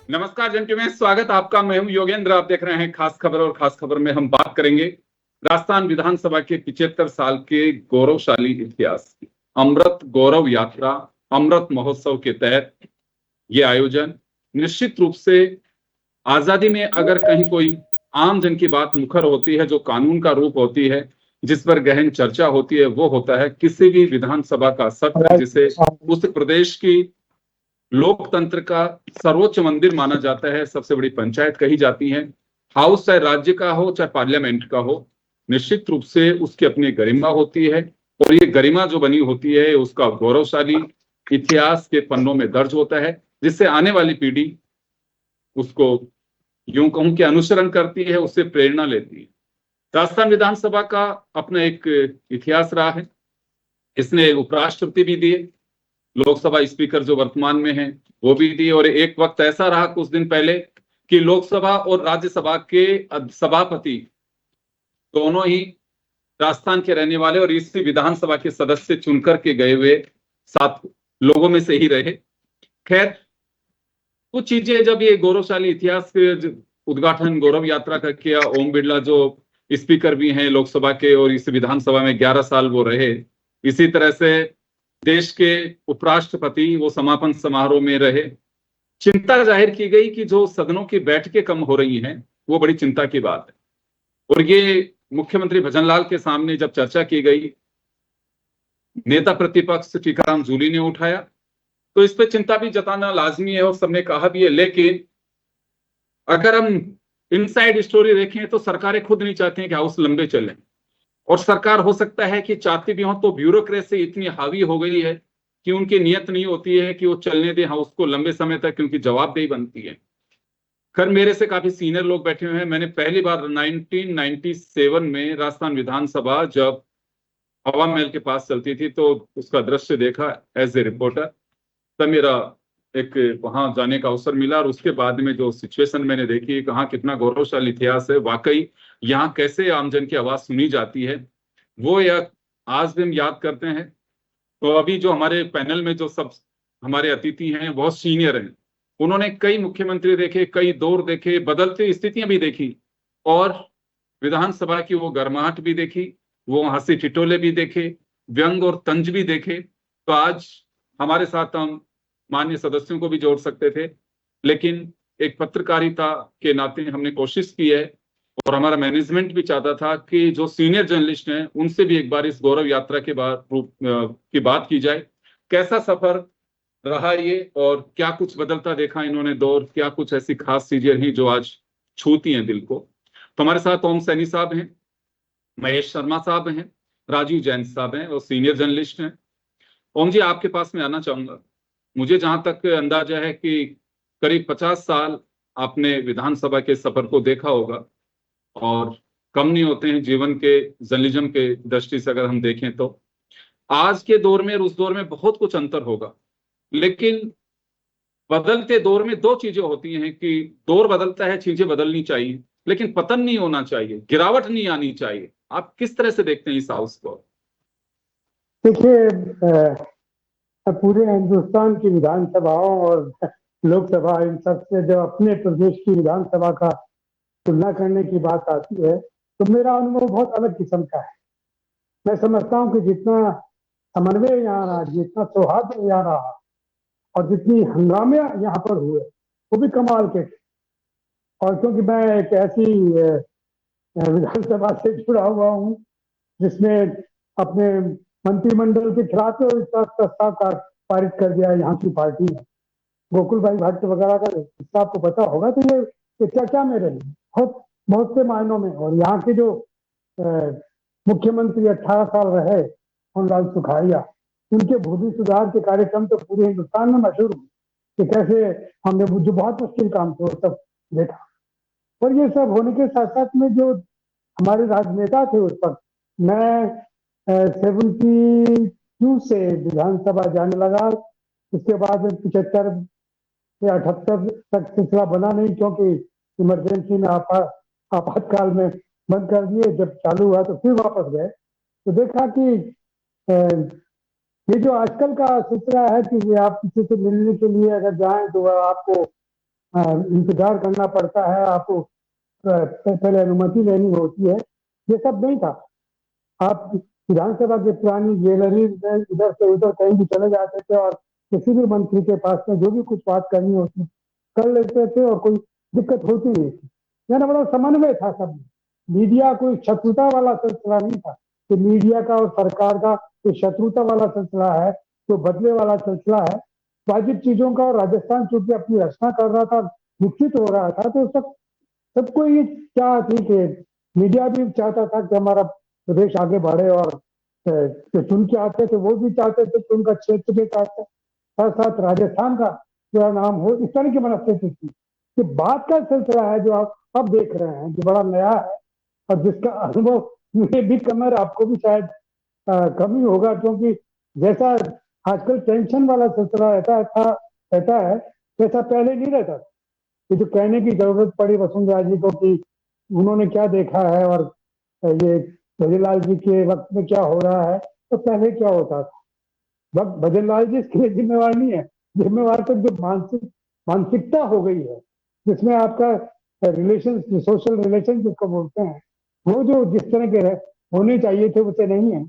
नमस्कार जंटू में स्वागत आपका। मैं हूं योगेंद्र। आप देख रहे हैं खास खबर, और खास खबर में हम बात करेंगे राजस्थान विधानसभा के 75 साल के गौरवशाली इतिहास की। अमृत गौरव यात्रा, अमृत महोत्सव के तहत ये आयोजन निश्चित रूप से आजादी में अगर कहीं कोई आम जन की बात मुखर होती है, जो कानून का रूप होती है, जिस पर गहन चर्चा होती है, वो होता है किसी भी विधानसभा का सत्र, जिसे उस प्रदेश की लोकतंत्र का सर्वोच्च मंदिर माना जाता है, सबसे बड़ी पंचायत कही जाती है। हाउस चाहे राज्य का हो चाहे पार्लियामेंट का हो, निश्चित रूप से उसकी अपनी गरिमा होती है, और ये गरिमा जो बनी होती है उसका गौरवशाली इतिहास के पन्नों में दर्ज होता है, जिससे आने वाली पीढ़ी उसको यूं कहूं कि अनुसरण करती है, उससे प्रेरणा लेती है। राजस्थान विधानसभा का अपना एक इतिहास रहा है। इसने उपराष्ट्रपति भी दिए, लोकसभा स्पीकर जो वर्तमान में है वो भी दिए, और एक वक्त ऐसा रहा कुछ दिन पहले कि लोकसभा और राज्यसभा के सभापति दोनों ही राजस्थान के रहने वाले और इसी विधानसभा के सदस्य चुनकर के गए हुए 7 लोगों में से ही रहे। खैर, कुछ चीजें जब ये गौरवशाली इतिहास के उद्घाटन गौरव यात्रा का किया, ओम बिरला जो स्पीकर भी हैं लोकसभा के और इस विधानसभा में 11 साल वो रहे, इसी तरह से देश के उपराष्ट्रपति वो समापन समारोह में रहे। चिंता जाहिर की गई कि जो सदनों की बैठकें कम हो रही हैं, वो बड़ी चिंता की बात है। और ये मुख्यमंत्री भजनलाल के सामने जब चर्चा की गई, नेता प्रतिपक्ष टीकाराम जूली ने उठाया, तो इस पे चिंता भी जताना लाजमी है और सबने कहा भी है। लेकिन अगर हम इनसाइड स्टोरी देखें तो सरकारें खुद नहीं चाहती हैं कि हाउस लंबे चलें, और सरकार हो सकता है कि चाहती भी हो तो ब्यूरोक्रेसी इतनी हावी हो गई है कि उनकी नियत नहीं होती है कि वो चलने दें हाउस को लंबे समय तक, क्योंकि जवाबदेही बनती है। खैर, मेरे से काफी सीनियर लोग बैठे हुए हैं। मैंने पहली बार 1997 में राजस्थान विधानसभा जब हवा महल के पास चलती थी तो उसका दृश्य देखा एज ए रिपोर्टर। तब मेरा एक वहां जाने का अवसर मिला, और उसके बाद में जो सिचुएशन मैंने देखी, कहाँ कितना गौरवशाली इतिहास है, वाकई यहाँ कैसे आमजन की आवाज सुनी जाती है, वो यह आज भी हम याद करते हैं। तो अभी जो हमारे पैनल में जो सब हमारे अतिथि हैं बहुत सीनियर हैं, उन्होंने कई मुख्यमंत्री देखे, कई दौर देखे, बदलती स्थितियां भी देखी, और विधानसभा की वो गर्माहट भी देखी, वो हंसी ठिठोले भी देखे, व्यंग और तंज भी देखे। तो आज हमारे साथ हम माननीय सदस्यों को भी जोड़ सकते थे, लेकिन एक पत्रकारिता के नाते हमने कोशिश की है, और हमारा मैनेजमेंट भी चाहता था कि जो सीनियर जर्नलिस्ट हैं उनसे भी एक बार इस गौरव यात्रा के बाद की बात की जाए। कैसा सफर रहा ये, और क्या कुछ बदलता देखा इन्होंने दौर, क्या कुछ ऐसी खास चीजें हैं जो आज छूती हैं दिल को। तो हमारे साथ ओम सैनी साहब हैं, महेश शर्मा साहब हैं, राजीव जैन साहब हैं, और सीनियर जर्नलिस्ट हैं। ओम जी, आपके पास में आना चाहूंगा। मुझे जहां तक अंदाजा है कि करीब 50 साल आपने विधानसभा के सफर को देखा होगा, और कम नहीं होते हैं जीवन के जर्नलिज्म के दृष्टि से अगर हम देखें तो। आज के दौर में और उस दौर में बहुत कुछ अंतर होगा, लेकिन बदलते दौर में दो चीजें होती हैं कि दौर बदलता है, चीजें बदलनी चाहिए, लेकिन पतन नहीं होना चाहिए, गिरावट नहीं आनी चाहिए। आप किस तरह से देखते हैं इस हाउस को? देखिए, पूरे हिंदुस्तान की विधानसभाओं और लोकसभा इन सब से जब अपने प्रदेश की विधानसभा का तुलना करने की बात आती है तो मेरा अनुभव बहुत अलग किस्म का है। मैं समझता हूँ कि जितना समन्वय यहाँ रहा, जितना सौहार्द यहाँ रहा और जितनी हंगामे यहाँ पर हुए वो भी कमाल के थे। और क्योंकि मैं एक ऐसी विधानसभा से जुड़ा हुआ हूँ जिसने अपने मंत्रिमंडल के खिलाफ तो इसका प्रस्ताव का पारित कर दिया है यहाँ की पार्टी ने। गोकुल भाई भट्ट वगैरह का किस्सा आपको पता होगा। तो ये चर्चा में रही बहुत बहुत से मायनों में। और यहाँ के जो मुख्यमंत्री 18 साल रहे होनलाल सुखाड़िया, उनके भूमि सुधार के कार्यक्रम तो पूरे हिंदुस्तान में मशहूर हुए कि कैसे हमने जो बहुत मुश्किल काम थे वो सब देखा। और ये सब होने के साथ साथ में जो हमारे राजनेता थे उस वक्त, मैं 72 से विधानसभा जाने लगा। उसके बाद 75 से 78 तक सिलसिला बना नहीं, क्योंकि इमरजेंसी में आपातकाल में बंद कर दिए। जब चालू हुआ तो फिर वापस गए। तो देखा कि ये जो आजकल का सिलसिला है कि आप किसी से मिलने के लिए अगर जाएं तो आपको इंतजार करना पड़ता है, आपको पहले अनुमति लेनी होती है, ये सब नहीं था। आप विधानसभा की पुरानी गैलरी में इधर से उधर कहीं भी चले जाते थे और किसी भी मंत्री के पास में जो भी कुछ बात करनी होती कर लेते थे और कोई दिक्कत होती नहीं थी। यानी बड़ा समन्वय था सब में। मीडिया कोई शत्रुता वाला सिलसिला नहीं था कि मीडिया का और सरकार का कोई शत्रुता वाला सिलसिला है, तो बदले वाला सिलसिला है। वाजिब चीजों का, और राजस्थान चूंकि अपनी रचना कर रहा था, विकसित हो रहा था, तो सबको ये चाह थी कि मीडिया भी चाहता था कि हमारा प्रदेश आगे बढ़े, और जो चुन के आते थे वो भी चाहते थे कि उनका क्षेत्र के साथ साथ राजस्थान का पूरा नाम हो। इस तरह की मनस्थिति थी। कि बात का सिलसिला है जो आप अब देख रहे हैं, जो बड़ा नया है और जिसका अनुभव मुझे भी कम है, आपको भी शायद कम ही होगा, क्योंकि जैसा आजकल टेंशन वाला सिलसिला रहता है, वैसा पहले नहीं रहता। ये जो कहने की जरूरत पड़ी वसुंधरा जी को कि उन्होंने क्या देखा है और ये भजनलाल जी के वक्त में क्या हो रहा है, तो पहले क्या होता था। वक्त भजनलाल जी इसके लिए जिम्मेवार नहीं है। जिम्मेवार तो जो मानसिकता हो गई है, जिसमें आपका रिलेशन, सोशल रिलेशन जिसको बोलते हैं, वो जो जिस तरह के होने चाहिए थे उसे नहीं है।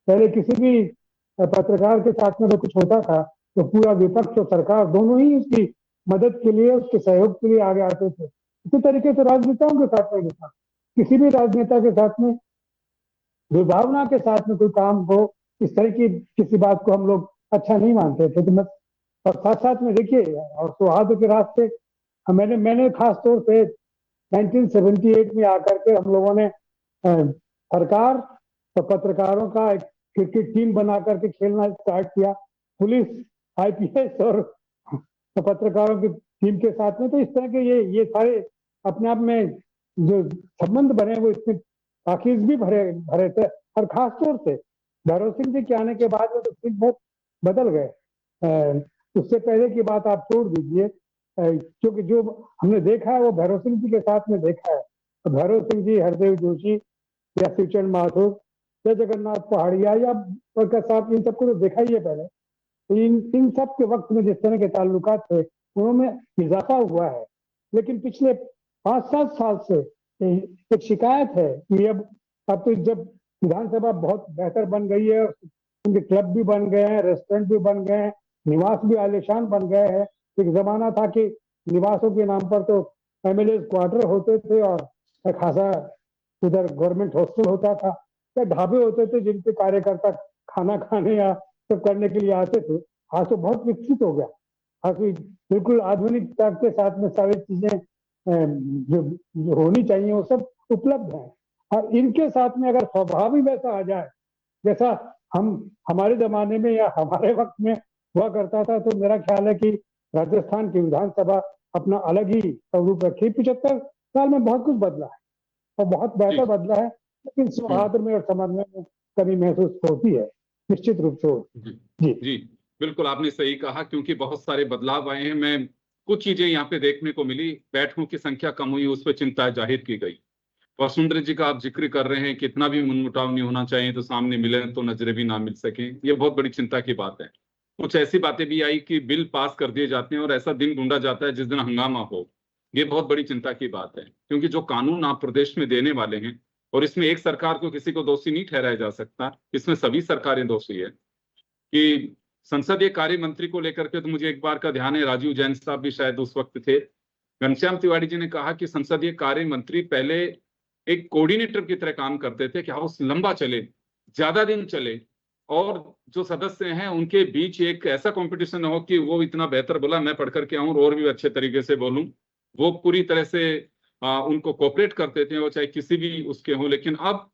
पहले किसी भी पत्रकार के साथ में अगर कुछ होता था तो पूरा विपक्ष और सरकार दोनों ही उसकी मदद के लिए, उसके सहयोग के लिए आगे आते थे। इसी तरीके से राजनेताओं के साथ में था। किसी भी राजनेता के साथ में दुर्भावना के साथ में कोई काम हो, इस तरह की किसी बात को हम लोग अच्छा नहीं मानते थे। तो और साथ साथ में देखिए, और सौहार्द के रास्ते मैंने खास तौर पे 1978 में आकर के हम लोगों ने सरकार और पत्रकारों का एक क्रिकेट टीम बना करके खेलना स्टार्ट किया, पुलिस, आईपीएस और पत्रकारों की टीम के साथ में। तो इस तरह के ये सारे अपने आप में जो संबंध बने वो इसमें पाकिज भी भरे थे। और खास तौर से भैरव सिंह जी के आने के बाद में तो सिंह बहुत बदल गए। उससे पहले की बात आप छोड़ दीजिए, क्योंकि जो हमने देखा है वो भैरव सिंह जी के साथ में देखा है। तो भैरव सिंह जी, हरदेव जोशी या शिवचंद माथुर या जगन्नाथ पहाड़िया या प्रकाश साहब, इन सबको तो देखा ही है पहले। इन सब के वक्त में जिस तरह के ताल्लुकात थे उनमें इजाफा हुआ है। लेकिन पिछले 5-7 साल से एक शिकायत है कि अब तो जब विधानसभा बहुत बेहतर बन गई है, उनके क्लब भी बन गए हैं, रेस्टोरेंट भी बन गए हैं, निवास भी आलीशान बन गए हैं। एक जमाना था कि निवासों के नाम पर तो एमएलए क्वार्टर होते थे और खासा उधर गवर्नमेंट हॉस्टल होता था, या ढाबे होते थे जिनके कार्यकर्ता खाना खाने या सब करने के लिए आते थे। आज तो बहुत विकसित हो गया। आज तो बिल्कुल आधुनिकता के साथ में सारी चीजें जो होनी चाहिए वो सब उपलब्ध है। और इनके साथ में अगर स्वभाव ही वैसा आ जाए जैसा हमारे जमाने में या हमारे वक्त में हुआ करता था, तो मेरा ख्याल है कि राजस्थान की विधानसभा अपना अलग ही स्वरूप रखी। 75 साल में बहुत कुछ बदला है और बहुत बेहतर बदला है, लेकिन सौहार्द में और समन्वय में कमी महसूस होती है, निश्चित रूप से। जी, बिल्कुल आपने सही कहा, क्योंकि बहुत सारे बदलाव आए हैं। मैं कुछ चीजें यहाँ पे देखने को मिली, बैठकों की संख्या कम हुई, उस पर चिंता जाहिर की गई। वसुंधरा जी का आप जिक्र कर रहे हैं, कितना भी मनमुटाव नहीं होना चाहिए तो सामने मिले तो नजरें भी ना मिल सके, ये बहुत बड़ी चिंता की बात है। कुछ ऐसी बातें भी आई कि बिल पास कर दिए जाते हैं और ऐसा दिन ढूंढा जाता है जिस दिन हंगामा हो। ये बहुत बड़ी चिंता की बात है, क्योंकि जो कानून आप प्रदेश में देने वाले हैं, और इसमें एक सरकार को किसी को दोषी नहीं ठहराया जा सकता, इसमें सभी सरकारें दोषी है। कि संसदीय कार्य मंत्री को लेकर के तो मुझे एक बार का ध्यान है, राजीव जैन साहब भी शायद उस वक्त थे, घनश्याम तिवारी जी ने कहा कि संसदीय कार्य मंत्री पहले एक कोऑर्डिनेटर की तरह काम करते थे कि हाउस लंबा चले, ज्यादा दिन चले, और जो सदस्य हैं उनके बीच एक ऐसा कंपटीशन हो कि वो इतना बेहतर बोला मैं पढ़ करके आऊं और भी अच्छे तरीके से बोलूं। वो पूरी तरह से उनको कोऑपरेट करते थे, वो चाहे किसी भी उसके हों। लेकिन अब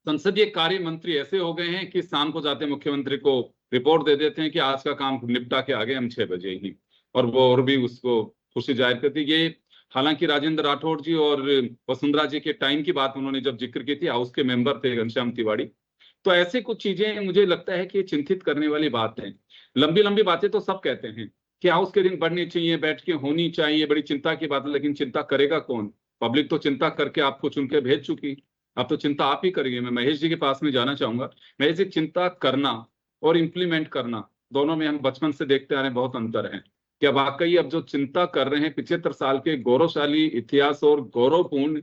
संसदीय कार्य मंत्री ऐसे हो गए हैं कि शाम को जाते मुख्यमंत्री को रिपोर्ट दे देते हैं कि आज का काम निपटा के आगे हम 6 बजे ही, और वो और भी उसको खुशी जाहिर करती। ये हालांकि राजेंद्र राठौड़ जी और वसुंधरा जी के टाइम की बात उन्होंने जब जिक्र की थी, हाउस के मेंबर थे घनश्याम तिवारी। तो ऐसे कुछ चीजें मुझे लगता है कि चिंतित करने वाली बात है। लंबी लंबी बातें तो सब कहते हैं कि हाउस के दिन बढ़नी चाहिए, बैठ के होनी चाहिए, बड़ी चिंता की बात है, लेकिन चिंता करेगा कौन? पब्लिक तो चिंता करके आपको चुन के भेज चुकी, अब तो चिंता आप ही करेंगे। मैं महेश जी के पास में जाना चाहूंगा। महेश जी, चिंता करना और इम्प्लीमेंट करना दोनों में हम बचपन से देखते आ रहे हैं, बहुत अंतर है। क्या वाकई अब जो चिंता कर रहे हैं 75 साल के गौरवशाली इतिहास और गौरवपूर्ण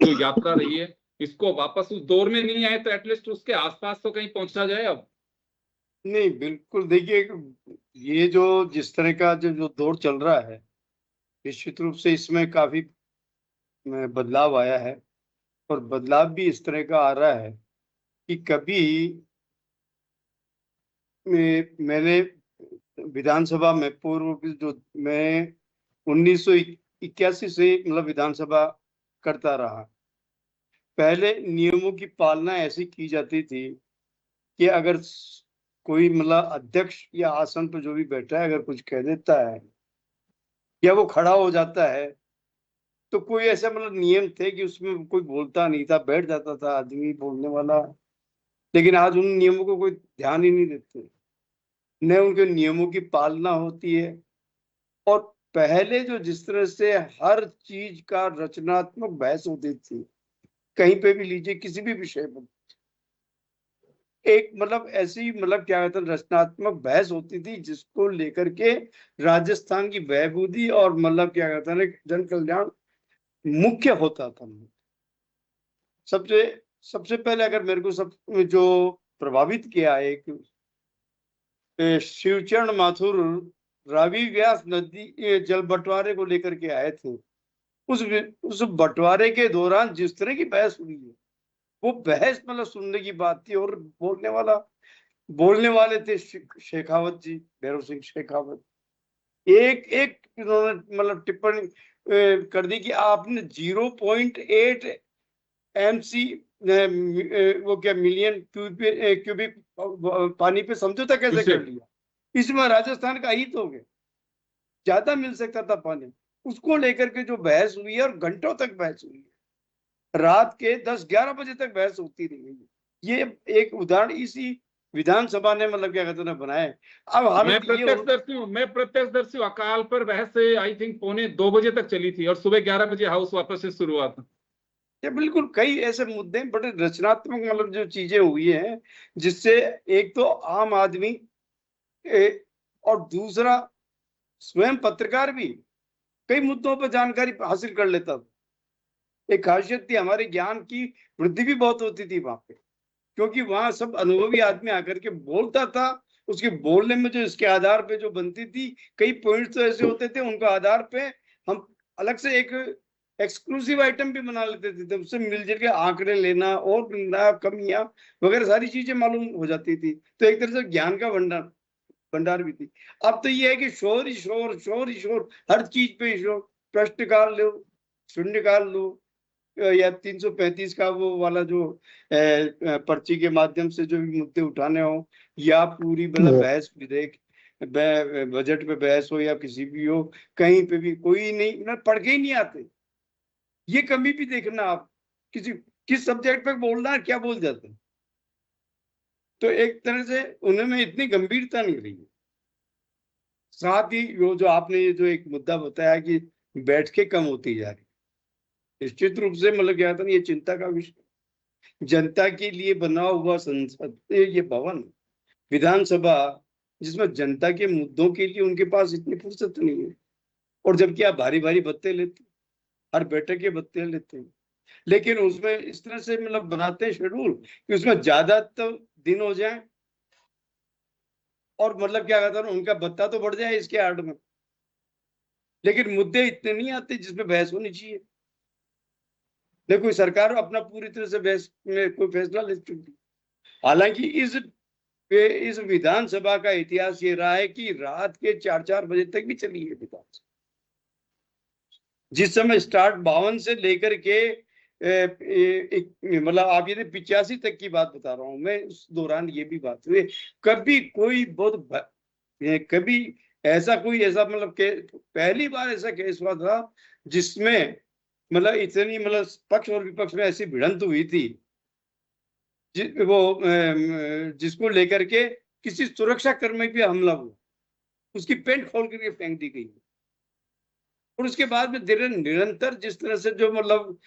जो यात्रा रही है, इसको वापस उस दौर में नहीं आए तो एटलीस्ट उसके आसपास तो कहीं पहुंचा जाए अब? नहीं, बिल्कुल देखिए, ये जो जिस तरह का जो दौर चल रहा है, निश्चित रूप से इसमें काफी बदलाव आया है। और बदलाव भी इस तरह का आ रहा है कि कभी मैंने विधानसभा में पूर्व की जो मैं 1981 से मतलब विधानसभा करता रहा। पहले नियमों की पालना ऐसी की जाती थी कि अगर कोई मतलब अध्यक्ष या आसन पर जो भी बैठा है अगर कुछ कह देता है या वो खड़ा हो जाता है तो कोई ऐसा मतलब नियम थे कि उसमें कोई बोलता नहीं था, बैठ जाता था आदमी बोलने वाला। लेकिन आज उन नियमों को कोई ध्यान ही नहीं देते, न उनके नियमों की पालना होती है। और पहले जो जिस तरह से हर चीज का रचनात्मक बहस होती थी, कहीं पे भी लीजिए किसी भी विषय पर एक मतलब ऐसी मतलब क्या कहते हैं रचनात्मक बहस होती थी जिसको लेकर के राजस्थान की बहबूदी और मतलब क्या कहते हैं जन कल्याण मुख्य होता था। सबसे सबसे पहले अगर मेरे को सब जो प्रभावित किया एक शिवचरण माथुर रावी व्यास नदी जल बंटवारे को लेकर के आए थे। उस बंटवारे के दौरान जिस तरह की बहस हुई है वो बहस मतलब सुनने की बात थी। और बोलने वाले थे शेखावत जी, भैरव सिंह शेखावत। एक एक इन्होंने मतलब टिप्पणी कर दी कि आपने 0.8 MC वो क्या मिलियन क्यूबिक पानी पे समझौता कैसे कर लिया। इसमें राजस्थान का हित हो गया, ज्यादा मिल सकता था पानी। उसको लेकर के जो बहस हुई है और घंटों तक बहस हुई है, रात के 10-11 बजे तक बहस होती रही है। ये एक उदाहरण इसी विधानसभा ने मतलब क्या कहते हैं बनाए। अब हालत मैं प्रत्यक्षदर्शी हूँ। अकाल पर बहस आई थिंक 1:45 बजे तक चली थी और सुबह 11 बजे हाउस वापस से शुरू हुआ था। ये बिल्कुल कई ऐसे मुद्दे बड़े रचनात्मक मतलब जो चीजें हुई हैं जिससे एक तो आम आदमी और दूसरा स्वयं पत्रकार भी कई मुद्दों पर जानकारी हासिल कर लेता था। एक खासियत थी, हमारे ज्ञान की वृद्धि भी बहुत होती थी वहां पे, क्योंकि वहां सब अनुभवी आदमी आकर के बोलता था। उसके बोलने में जो इसके आधार पे जो बनती थी कई पॉइंट्स तो ऐसे होते थे उनका आधार पे हम अलग से एक एक्सक्लूसिव आइटम भी बना लेते थे। उससे मिलजुल के आंकड़े लेना और कमियां वगैरह सारी चीजें मालूम हो जाती थी। तो एक तरह से ज्ञान का भंडार भी थी। अब तो ये है कि शोर ही शोर, शोर ही शोर, हर चीज पे शोर। प्रश्नकाल लो, शून्यकाल लो, या 335 का वो वाला जो पर्ची के माध्यम से जो भी मुद्दे उठाने हो, या पूरी मतलब बहस विधेयक बजट पे बहस हो या किसी भी हो, कहीं पे भी कोई नहीं ना पढ़ के ही नहीं आते। ये कमी भी देखना आप, किस सब्जेक्ट पे बोलना है क्या बोल जाते हैं। तो एक तरह से उनमें इतनी गंभीरता नहीं रही। साथ ही वो जो आपने ये जो एक मुद्दा बताया कि बैठकें कम होती जा रही, निश्चित रूप से मतलब क्या था, ये चिंता का विषय। जनता के लिए बना हुआ संसद ये भवन, विधानसभा, जिसमें जनता के मुद्दों के लिए उनके पास इतनी फुर्सत नहीं है। और जबकि आप भारी भारी भत्ते लेते, हर बैठक के भत्ते लेते हैं, लेकिन उसमें इस तरह से मतलब बनाते हैं शेड्यूल कि उसमें ज्यादा तो दिन हो जाए और मतलब क्या कहता है उनका भत्ता तो बढ़ जाए इसके आड़ में, लेकिन मुद्दे इतने नहीं आते जिसमें बहस होनी चाहिए। देखो सरकार अपना पूरी तरह से बहस में कोई फैसला ले चुकी। हालांकि इस विधानसभा का इतिहास ये रहा है कि रात के 4-4 बजे तक भी चली है विधानसभा। जिस समय स्टार्ट 52 से लेकर के मतलब आप ये 85 तक की बात बता रहा हूं मैं, उस दौरान ये भी बात हुई। कभी कोई बहुत कभी ऐसा कोई ऐसा मतलब पहली बार ऐसा केस हुआ था जिसमें मतलब इतनी मतलब पक्ष और विपक्ष में ऐसी भिड़ंत हुई थी जिसको लेकर के किसी सुरक्षा कर्मी पे हमला हुआ, उसकी पेंट खोल करके फेंक दी गई। और उसके बाद में निरंतर जिस तरह से जो मतलब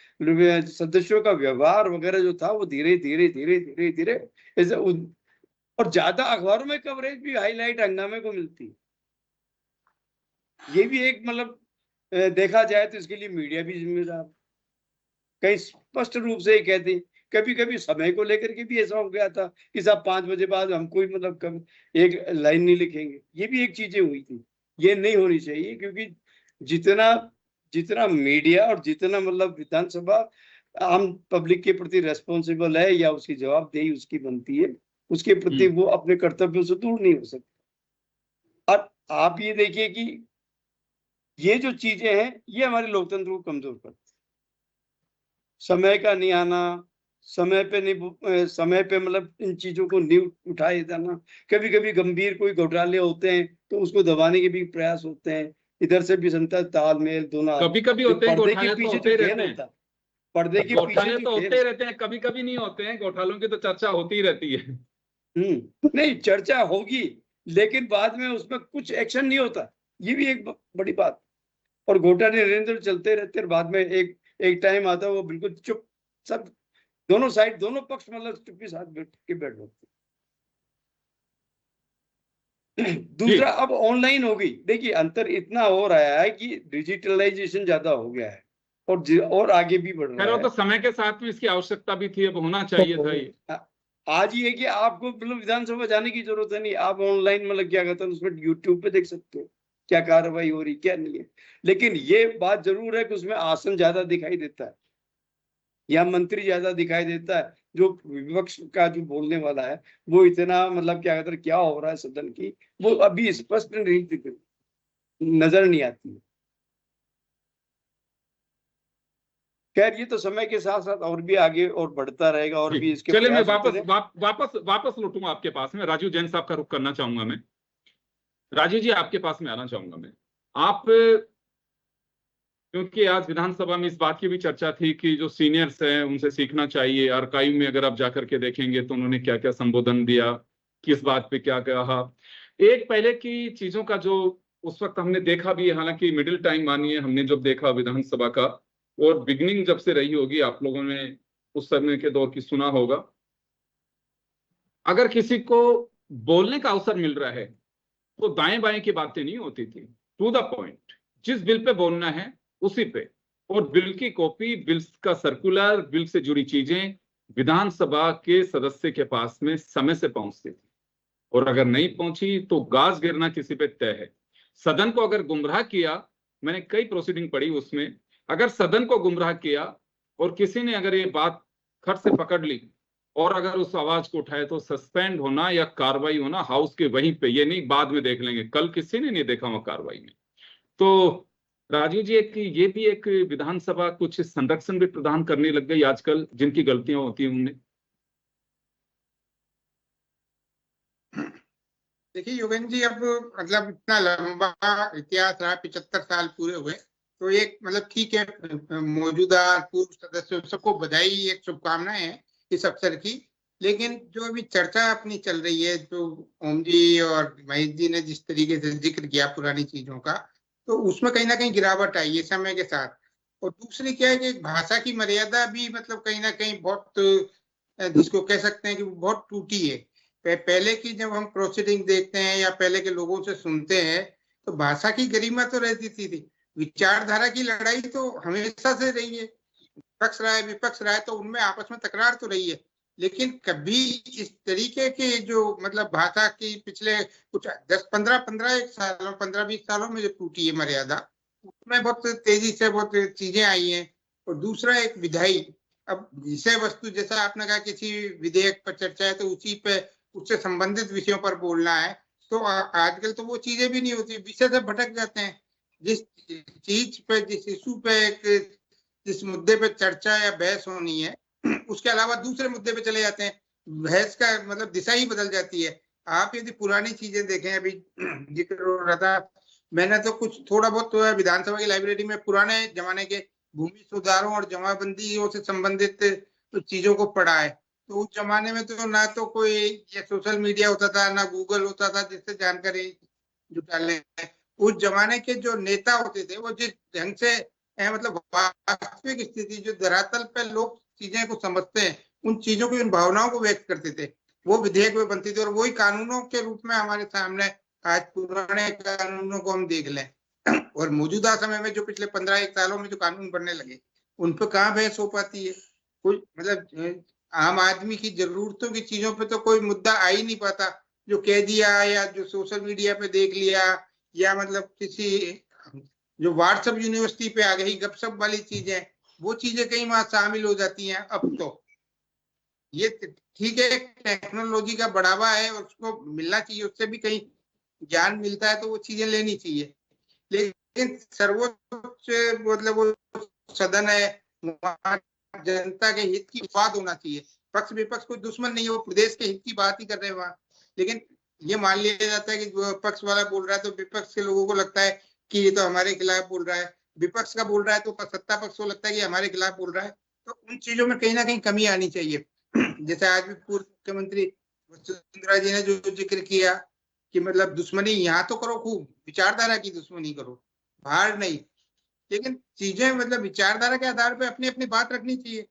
सदस्यों का व्यवहार वगैरह जो था वो धीरे धीरे धीरे धीरे धीरे ऐसे और ज्यादा अखबारों में कवरेज भी हाईलाइट हंगामे को मिलती है। ये भी एक मतलब देखा जाए तो इसके लिए मीडिया भी जिम्मेदार। कहीं स्पष्ट रूप से ये कहते, कभी कभी समय को लेकर के भी ऐसा हो गया था कि साहब 5 बजे बाद हम कोई मतलब एक लाइन नहीं लिखेंगे, ये भी एक चीजें हुई थी। ये नहीं होनी चाहिए, क्योंकि जितना जितना मीडिया और जितना मतलब विधानसभा आम पब्लिक के प्रति रेस्पॉन्सिबल है या उसकी जवाबदेही उसकी बनती है, उसके प्रति वो अपने कर्तव्यों से दूर नहीं हो सकता। और आप ये देखिए कि ये जो चीजें हैं ये हमारे लोकतंत्र को कमजोर करती है। समय का नहीं आना, समय पे नहीं, समय पे मतलब इन चीजों को नहीं उठाए जाना। कभी कभी गंभीर कोई घोटाले होते हैं तो उसको दबाने के भी प्रयास होते हैं, इधर से भी जनता तालमेल दोनों। कभी कभी जो होते हैं पर्दे के घोटाले, तो पीछे होते जो ही खेल रहते हैं। होता है, पर्दे के पीछे घोटाले जो तो खेल, होते ही रहते हैं, कभी कभी नहीं होते हैं घोटालों की तो चर्चा होती ही रहती है। नहीं चर्चा होगी लेकिन बाद में उसमें कुछ एक्शन नहीं होता, ये भी एक बड़ी बात। और घोटाले निरंतर चलते रहते हैं, बाद में एक टाइम आता है वो बिल्कुल चुप, सब दोनों साइड दोनों पक्ष मतलब चुप्पी साथ बैठ जाते। दूसरा, अब ऑनलाइन हो गई, देखिए अंतर इतना हो रहा है कि डिजिटलाइजेशन ज्यादा हो गया है और आगे भी बढ़ खैर रहा वो है। तो समय के साथ भी इसकी आवश्यकता भी थी, अब होना चाहिए था ये। आज ये कि आपको मतलब विधानसभा जाने की जरूरत है नहीं, आप ऑनलाइन मतलब क्या कहते हैं उसमें यूट्यूब पे देख सकते हो क्या कार्रवाई हो रही क्या नहीं है। लेकिन ये बात जरूर है कि उसमें आसन ज्यादा दिखाई देता है या मंत्री ज्यादा दिखाई देता है, जो विपक्ष का जो बोलने वाला है वो इतना मतलब क्या कहते हैं क्या हो रहा है सदन की, वो अभी स्पष्ट नहीं नजर नहीं आती है। खैर ये तो समय के साथ साथ और भी आगे और बढ़ता रहेगा और भी इसके चलिए मैं प्रयास होते रहे। वापस लौटूंगा आपके पास में। राजीव जैन साहब का रुख करना चाहूंगा मैं। राजीव जी आपके पास में आना चाहूंगा मैं। आप, क्योंकि आज विधानसभा में इस बात की भी चर्चा थी कि जो सीनियर्स हैं उनसे सीखना चाहिए। आर्काइव में अगर आप जाकर के देखेंगे तो उन्होंने क्या क्या संबोधन दिया, किस बात पे क्या कहा। एक पहले की चीजों का जो उस वक्त हमने देखा भी है, हालांकि मिडिल टाइम मानिए हमने जब देखा विधानसभा का, और बिगनिंग जब से रही होगी, आप लोगों ने उस समय के दौर की सुना होगा। अगर किसी को बोलने का अवसर मिल रहा है तो दाएं बाएं की बातें नहीं होती थी, टू द पॉइंट, जिस बिल पे बोलना है उसी पे। और बिल की कॉपी, बिल का सर्कुलर, बिल से जुड़ी चीजें विधानसभा के सदस्य के पास में समय से पहुंचती थी, और अगर नहीं पहुंची तो गाज गिरना किसी पे तय है। सदन को अगर गुमराह किया, मैंने कई प्रोसीडिंग पढ़ी उसमें, अगर सदन को गुमराह किया और किसी ने अगर ये बात खट से पकड़ ली और अगर उस आवाज को उठाए तो सस्पेंड होना या कार्रवाई होना हाउस के वहीं पे, ये नहीं बाद में देख लेंगे। कल किसी ने नहीं देखा वहां कार्रवाई में। तो राजीव जी, एक ये भी एक विधानसभा कुछ संरक्षण भी प्रदान करने लग गई आजकल, जिनकी गलतियां होती हैं उनने। देखिए योगेंद्र जी, अब मतलब इतना लंबा इतिहास रहा, 75 साल पूरे हुए, तो एक मतलब ठीक है, मौजूदा पूर्व सदस्यों सबको बधाई, एक शुभकामनाएं हैं इस अवसर की। लेकिन जो अभी चर्चा अपनी चल रही है, जो ओम जी और महेश जी ने जिस तरीके से जिक्र किया पुरानी चीजों का, तो उसमें कहीं ना कहीं गिरावट आई है समय के साथ। और दूसरी क्या है कि भाषा की मर्यादा भी मतलब कहीं ना कहीं बहुत, जिसको कह सकते हैं कि बहुत टूटी है। पहले की जब हम प्रोसीडिंग देखते हैं या पहले के लोगों से सुनते हैं, तो भाषा की गरिमा तो रहती थी। विचारधारा की लड़ाई तो हमेशा से रही है, पक्ष रहा है विपक्ष रहा है, तो उनमें आपस में तकरार तो रही है। लेकिन कभी इस तरीके के जो मतलब भाषा की पिछले कुछ 15-20 सालों में जो टूटी है मर्यादा, उसमें बहुत तेजी से बहुत चीजें आई हैं। और दूसरा एक विधायी, अब विषय वस्तु जैसा आपने कहा किसी विधेयक पर चर्चा है तो उसी पे उससे संबंधित विषयों पर बोलना है, तो आजकल तो वो चीजें भी नहीं होती, विषय से भटक जाते हैं। जिस चीज पे, जिस इशू पे, जिस मुद्दे पे चर्चा या बहस होनी है, उसके अलावा दूसरे मुद्दे पे चले जाते हैं। बहस का मतलब दिशा ही बदल जाती है। आप यदि पुरानी चीजें देखें, अभी जिक्र हो रहा था, मैंने तो कुछ थोड़ा बहुत तो है विधानसभा की लाइब्रेरी में पुराने जमाने के भूमि सुधारों और जमाबंदियों से संबंधित तो चीजों को पढ़ा है। तो उस जमाने में तो ना तो कोई ये सोशल मीडिया होता था, ना गूगल होता था जिससे जानकारी जुटा ले। उस जमाने के जो नेता होते थे वो जिस ढंग से मतलब वास्तविक स्थिति जो धरातल पे लोग चीजें को समझते हैं, उन चीजों को, उन भावनाओं को व्यक्त करते थे, वो विधेयक में बनती थी। और वही कानूनों के रूप में हमारे सामने आज पुराने कानूनों को हम देख लें और मौजूदा समय में जो पिछले 15-1 सालों में जो कानून बनने लगे, उन पर कहाँ बहस हो पाती है। कोई मतलब आम आदमी की जरूरतों की चीजों पे तो कोई मुद्दा आ ही नहीं पाता। जो कह दिया या जो सोशल मीडिया पे देख लिया या मतलब किसी जो व्हाट्सएप यूनिवर्सिटी पे आ गई गपशप वाली चीजें, वो चीजें कहीं वहां शामिल हो जाती हैं। अब तो ये ठीक है, टेक्नोलॉजी का बढ़ावा है और उसको मिलना चाहिए, उससे भी कहीं ज्ञान मिलता है तो वो चीजें लेनी चाहिए। लेकिन सर्वोच्च मतलब वो सदन है, वहाँ जनता के हित की बात होना चाहिए। पक्ष विपक्ष कोई दुश्मन नहीं है, वो प्रदेश के हित की बात ही कर रहे हैं वहाँ। लेकिन ये मान लिया जाता है कि पक्ष वाला बोल रहा है तो विपक्ष के लोगों को लगता है कि ये तो हमारे खिलाफ बोल रहा है, विपक्ष का बोल रहा है तो सत्ता पक्ष को लगता है कि हमारे खिलाफ बोल रहा है। तो उन चीजों में कहीं ना कहीं कमी आनी चाहिए। जैसे आज भी पूर्व मुख्यमंत्री वसुंधरा जी ने जो जिक्र किया कि मतलब दुश्मनी यहाँ तो करो, खूब विचारधारा की दुश्मनी करो, बाहर नहीं। लेकिन चीजें मतलब विचारधारा के आधार पे अपनी अपनी बात रखनी चाहिए,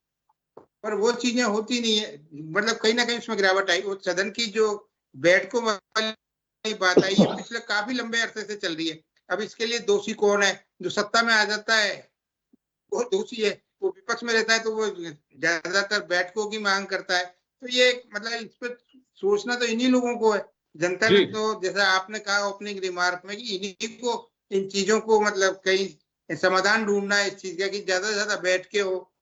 पर वो चीजें होती नहीं है। मतलब कहीं ना कहीं उसमें गिरावट आई। वो सदन की जो बैठकों वाली बात आई, ये पिछले काफी लंबे अरसे से चल रही है। अब इसके लिए दोषी कौन है? जो सत्ता में आ जाता है वो दोषी है, वो विपक्ष में रहता है तो वो ज्यादातर बैठकों की मांग करता है। तो ये मतलब इस पर सोचना तो इन्हीं लोगों को है। जनता ने तो जैसा आपने कहा ओपनिंग रिमार्क में कि इन्हीं को इन चीजों को मतलब कहीं समाधान ढूंढना है इस चीज का, कि ज्यादा से ज्यादा बैठ के हो,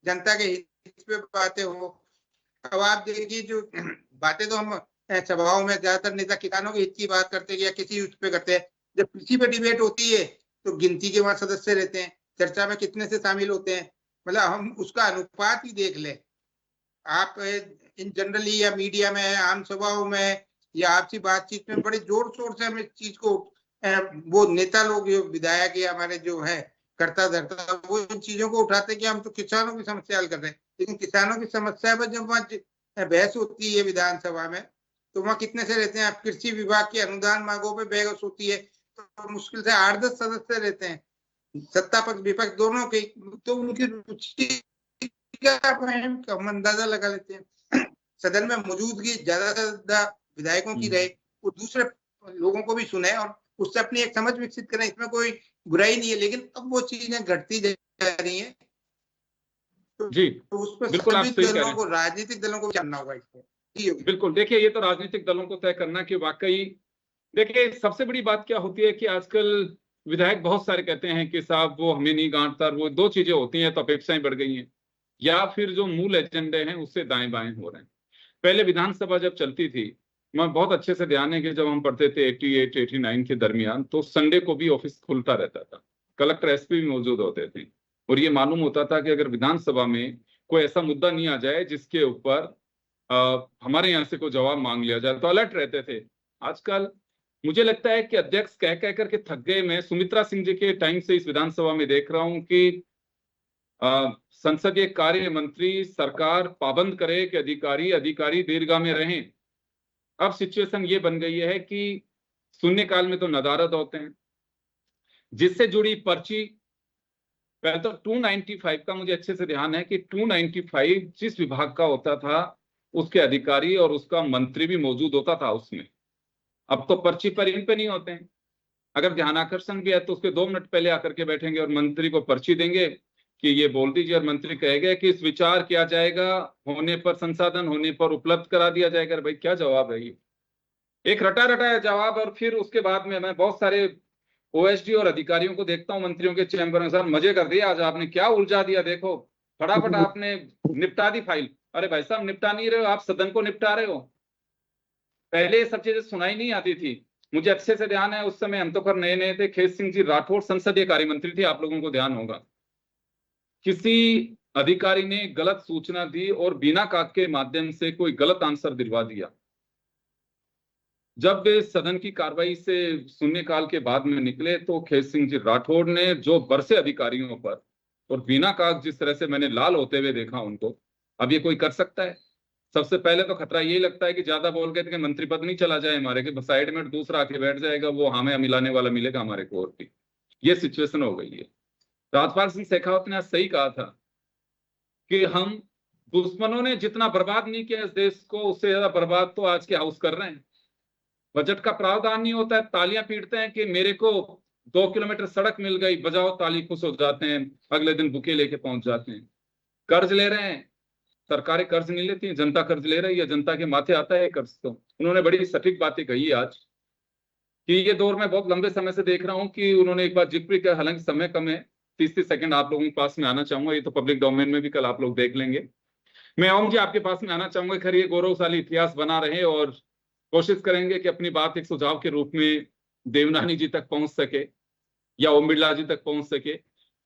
जनता के हित पे बातें हो। अब आप देखिए जो बातें तो हम सभाओं में ज्यादातर नेता किसानों के हित की बात करते हैं या किसी उस पे करते हैं। जब कृषि पे डिबेट होती है तो गिनती के वहां सदस्य रहते हैं, चर्चा में कितने से शामिल होते हैं, मतलब हम उसका अनुपात ही देख लें। आप इन जनरली या मीडिया में आम सभाओं में या आपसी बातचीत में बड़े जोर शोर से हम इस चीज को वो नेता लोग जो विधायक या हमारे जो है करता धरता, वो इन चीजों को उठाते कि हम तो किसानों की समस्या हल कर रहे हैं। लेकिन किसानों की समस्या पर जब वहां बहस होती है विधानसभा में, तो वहां कितने से रहते हैं? आप कृषि विभाग की अनुदान मांगों पर बहस होती है तो मुश्किल से 8-10 सदस्य रहते हैं, सत्ता पक्ष विपक्ष दोनों के। तो उनकी रुचि का हम अंदाजा लगा लेते हैं। सदन में मौजूदगी ज्यादा से ज्यादा विधायकों की रहे, वो दूसरे लोगों को भी सुने और उससे अपनी एक समझ विकसित करें, इसमें कोई बुराई नहीं है। लेकिन अब वो चीजें घटती जा रही हैं जी तो उस पर बिल्कुल, आप सभी सही कह रहे दलों हैं। को, राजनीतिक दलों को जानना होगा इसको। बिल्कुल, देखिए ये तो राजनीतिक दलों को तय करना कि वाकई, देखिए सबसे बड़ी बात क्या होती है कि आजकल विधायक बहुत सारे कहते हैं कि साहब वो हमें नहीं गांठता। वो दो चीजें होती हैं, तो अपेक्षाएं बढ़ गई हैं, या फिर जो मूल एजेंडे हैं उससे दाएं बाएं हो रहे हैं। पहले विधानसभा जब चलती थी, मैं बहुत अच्छे से ध्यान है कि जब हम पढ़ते थे 88-89 के दरमियान, तो संडे को भी ऑफिस खुलता रहता था, कलेक्टर एसपी भी मौजूद होते थे, और ये मालूम होता था कि अगर विधानसभा में कोई ऐसा मुद्दा नहीं आ जाए जिसके ऊपर हमारे यहाँ से कोई जवाब मांग लिया जाए, तो अलर्ट रहते थे। आजकल मुझे लगता है कि अध्यक्ष कह कह करके थक गए। मैं सुमित्रा सिंह जी के टाइम से इस विधानसभा में देख रहा हूं कि संसदीय कार्य मंत्री सरकार पाबंद करे कि अधिकारी दीर्घा में रहें। अब सिचुएशन ये बन गई है कि शून्यकाल में तो नदारद होते हैं, जिससे जुड़ी पर्ची। पहले तो 295 का मुझे अच्छे से ध्यान है कि 295 जिस विभाग का होता था उसके अधिकारी और उसका मंत्री भी मौजूद होता था उसमें। अब तो पर्ची पर इन पे नहीं होते हैं। अगर ध्यान आकर्षण भी है तो उसके 2 मिनट पहले आकर के बैठेंगे और मंत्री को पर्ची देंगे कि ये बोल दीजिए, और मंत्री कहेगा कि इस विचार किया जाएगा, होने पर संसाधन होने पर उपलब्ध करा दिया जाएगा। भाई क्या जवाब है ये? एक रटा रटाया जवाब। और फिर उसके बाद में मैं बहुत सारे ओएसडी और अधिकारियों को देखता हूँ मंत्रियों के चैम्बर में, सर मजे कर दिए आज आपने, क्या उलझा दिया, देखो फटाफट आपने निपटा दी फाइल। अरे भाई साहब, निपटा नहीं रहे हो आप, सदन को निपटा रहे हो। पहले ये सब चीजें सुनाई नहीं आती थी। मुझे अच्छे से ध्यान है उस समय हम तो कर नए नए थे, खेत सिंह जी राठौड़ संसदीय कार्य मंत्री थे, आप लोगों को ध्यान होगा। किसी अधिकारी ने गलत सूचना दी और बिना कागज के माध्यम से कोई गलत आंसर दिलवा दिया। जब वे सदन की कार्रवाई से शून्यकाल के बाद में निकले तो खेत सिंह जी राठौड़ ने जो बरसे अधिकारियों पर और बिना कागज जिस तरह से मैंने लाल होते हुए देखा उनको, अब ये कोई कर सकता है? सबसे पहले तो खतरा यही लगता है कि ज्यादा बोल गए थे कि मंत्री पद नहीं चला जाए हमारे, के साइड में दूसरा आके बैठ जाएगा, वो हमें मिलाने वाला मिलेगा हमारे को। और भी ये सिचुएशन हो गई है। राजपाल सिंह शेखावत ने आज सही कहा था कि हम दुश्मनों ने जितना बर्बाद नहीं किया इस देश को, उससे ज्यादा बर्बाद तो आज के हाउस कर रहे हैं। बजट का प्रावधान नहीं होता है, तालियां पीटते हैं कि मेरे को 2 किलोमीटर सड़क मिल गई, बजाओ ताली, खुश हो जाते हैं, अगले दिन बुके लेके पहुंच जाते हैं। कर्ज ले रहे हैं, सरकारें कर्ज नहीं लेती, जनता कर्ज ले रही है, जनता के माथे आता है कर्ज। तो उन्होंने बड़ी सटीक बातें कही आज कि ये दौर में बहुत लंबे समय से देख रहा हूं कि उन्होंने एक बार जिक्र किया, हालांकि समय कम है, 30 सेकंड आप लोगों के पास में आना चाहूंगा, ये तो पब्लिक डोमेन में भी कल आप लोग देख लेंगे। मैं ओम जी आपके पास में आना चाहूंगा, खैर ये गौरवशाली इतिहास बना रहे और कोशिश करेंगे कि अपनी बात एक सुझाव के रूप में देवनानी जी तक पहुंच सके या ओम बिरला जी तक पहुंच सके।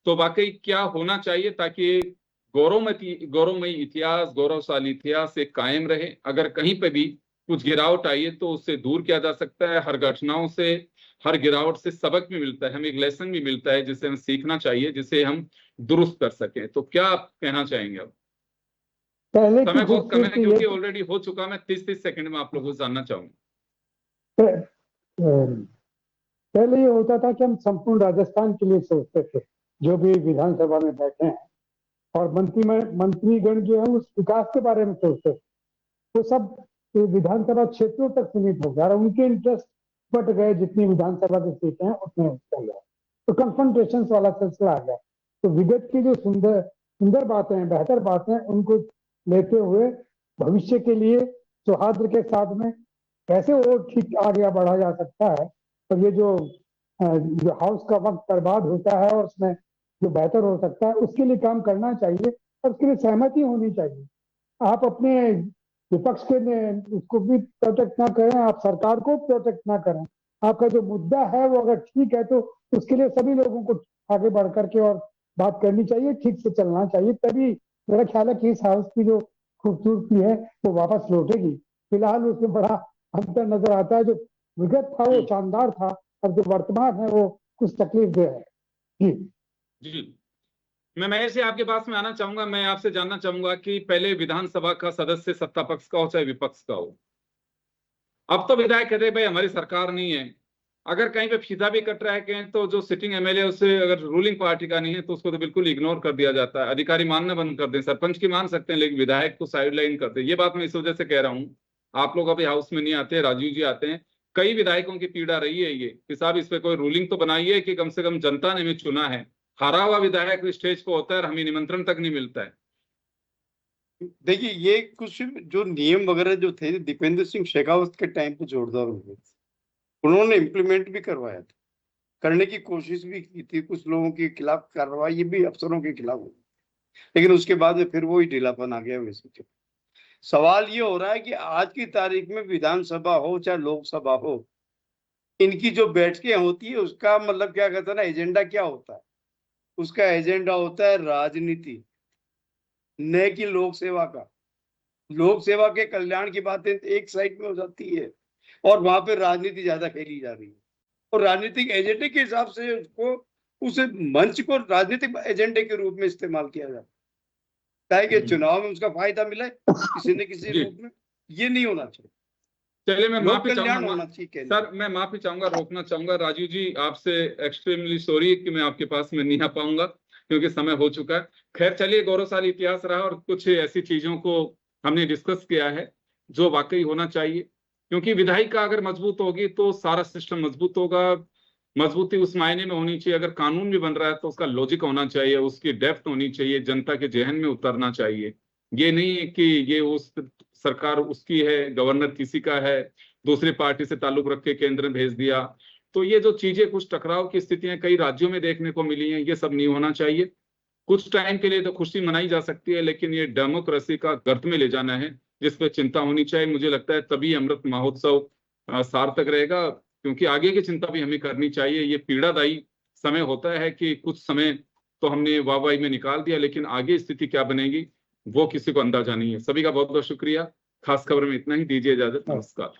तो वाकई क्या होना चाहिए ताकि गौरवमयी इतिहास, गौरवशाली इतिहास एक कायम रहे, अगर कहीं पे भी कुछ गिरावट आई है तो उससे दूर किया जा सकता है। हर घटनाओं से, हर गिरावट से सबक भी मिलता है, हमें एक लेसन भी मिलता है जिसे हमें सीखना चाहिए, जिसे हम दुरुस्त कर सकें। तो क्या आप कहना चाहेंगे? अब पहले की समय बहुत कम है खूबसूरती क्योंकि ये ऑलरेडी हो चुका। मैं 30 सेकंड में आप लोगों को जानना चाहूंगा। पहले ये होता था कि हम संपूर्ण राजस्थान के लिए सोचते थे, जो भी विधानसभा में बैठे हैं, और मंत्रीगण जो है उस विकास के बारे में सोचते थे। वो सब विधानसभा क्षेत्रों तक सीमित हो गया और उनके इंटरेस्ट बढ़ गए, जितनी विधानसभा की सीटें हैं उतने चल गए, तो कन्फ्रंटेशन वाला सिलसिला आ गया। तो विगत की जो सुंदर सुंदर बातें हैं, बेहतर बातें हैं, उनको लेते हुए भविष्य के लिए सौहार्द के साथ में कैसे और ठीक आगे बढ़ा जा सकता है, और ये जो हाउस का वक्त बर्बाद होता है और उसमें जो बेहतर हो सकता है उसके लिए काम करना चाहिए, और उसके लिए सहमति होनी चाहिए। आप अपने विपक्ष के उसको भी प्रोटेक्ट ना करें, आप सरकार को प्रोटेक्ट ना करें। आपका जो मुद्दा है वो अगर ठीक है तो उसके लिए सभी लोगों को आगे बढ़ करके और बात करनी चाहिए, ठीक से चलना चाहिए, तभी मेरा ख्याल है कि इस हाउस की जो खूबसूरती है वो वापस लौटेगी। फिलहाल उसमें बड़ा अंतर नजर आता है, जो विगत था वो शानदार था, और जो वर्तमान है वो कुछ तकलीफ दे है। जी जी, मैं महेश जी आपके पास में आना चाहूंगा। मैं आपसे जानना चाहूंगा कि पहले विधानसभा का सदस्य सत्ता पक्ष का हो चाहे विपक्ष का हो, अब तो विधायक कहते हैं भाई हमारी सरकार नहीं है। अगर कहीं पे फीता भी कट रहा है कहीं, तो जो सिटिंग एमएलए उसे अगर रूलिंग पार्टी का नहीं है तो उसको तो बिल्कुल इग्नोर कर दिया जाता है। अधिकारी मानना बंद कर दें, सरपंच की मान सकते हैं लेकिन विधायक को साइडलाइन कर दे। ये बात मैं इस वजह से कह रहा हूँ, आप लोग अभी हाउस में नहीं आते, राजीव जी आते हैं, कई विधायकों की पीड़ा रही है ये कि साहब इस पे कोई रूलिंग तो बनाइए कि कम से कम जनता ने हमें चुना है। हारा हुआ विधायक स्टेज पे होता है और हमें निमंत्रण तक नहीं मिलता है। देखिए, ये कुछ जो नियम वगैरह जो थे दीपेंद्र सिंह शेखावत के टाइम पे जोरदार हुए, उन्होंने इम्प्लीमेंट भी करवाया था, करने की कोशिश भी की थी, कुछ लोगों के खिलाफ कार्रवाई भी अफसरों के खिलाफ हुई, लेकिन उसके बाद में फिर वही ढीलापन आ गया वैसे। सवाल ये हो रहा है कि आज की तारीख में विधानसभा हो चाहे लोकसभा हो, इनकी जो बैठकें होती है उसका मतलब क्या कहते हैं ना, एजेंडा क्या होता है? उसका एजेंडा होता है राजनीति, न कि लोक सेवा का। लोक सेवा के कल्याण की बातें एक साइड में हो जाती है और वहां पे राजनीति ज्यादा फैली जा रही है, और राजनीतिक एजेंडे के हिसाब से उसको, उस मंच को राजनीतिक एजेंडे के रूप में इस्तेमाल किया जाता है कि चुनाव में उसका फायदा मिले किसी न किसी रूप में। ये नहीं होना चाहिए। चलिए मैं माफी कल्याण होना चाहूंगा चाहिए सर, मैं माफी चाहूंगा, रोकना चाहूंगा। राजीव जी आपसे एक्सट्रीमली सॉरी कि मैं आपके पास में नहीं आ पाऊंगा क्योंकि समय हो चुका है। खैर चलिए, गौरवशाली इतिहास रहा और कुछ ऐसी चीजों को हमने डिस्कस किया है जो वाकई होना चाहिए, क्योंकि विधायिका अगर मजबूत होगी तो सारा सिस्टम मजबूत होगा। मजबूती उस मायने में होनी चाहिए, अगर कानून भी बन रहा है तो उसका लॉजिक होना चाहिए, उसकी डेप्थ होनी चाहिए, जनता के जहन में उतरना चाहिए। ये नहीं है कि ये उस सरकार उसकी है, गवर्नर किसी का है, दूसरी पार्टी से ताल्लुक रख के केंद्र में भेज दिया। तो ये जो चीजें, कुछ टकराव की स्थितियां कई राज्यों में देखने को मिली हैं, ये सब नहीं होना चाहिए। कुछ टाइम के लिए तो खुशी मनाई जा सकती है, लेकिन ये डेमोक्रेसी का गर्त में ले जाना है जिस पे चिंता होनी चाहिए। मुझे लगता है तभी अमृत महोत्सव सार्थक रहेगा, क्योंकि आगे की चिंता भी हमें करनी चाहिए। ये पीड़ादायी समय होता है कि कुछ समय तो हमने वाहवाही में निकाल दिया, लेकिन आगे स्थिति क्या बनेगी वो किसी को अंदाजा नहीं है। सभी का बहुत बहुत शुक्रिया। खास खबर में इतना ही, दीजिए इजाजत, नमस्कार।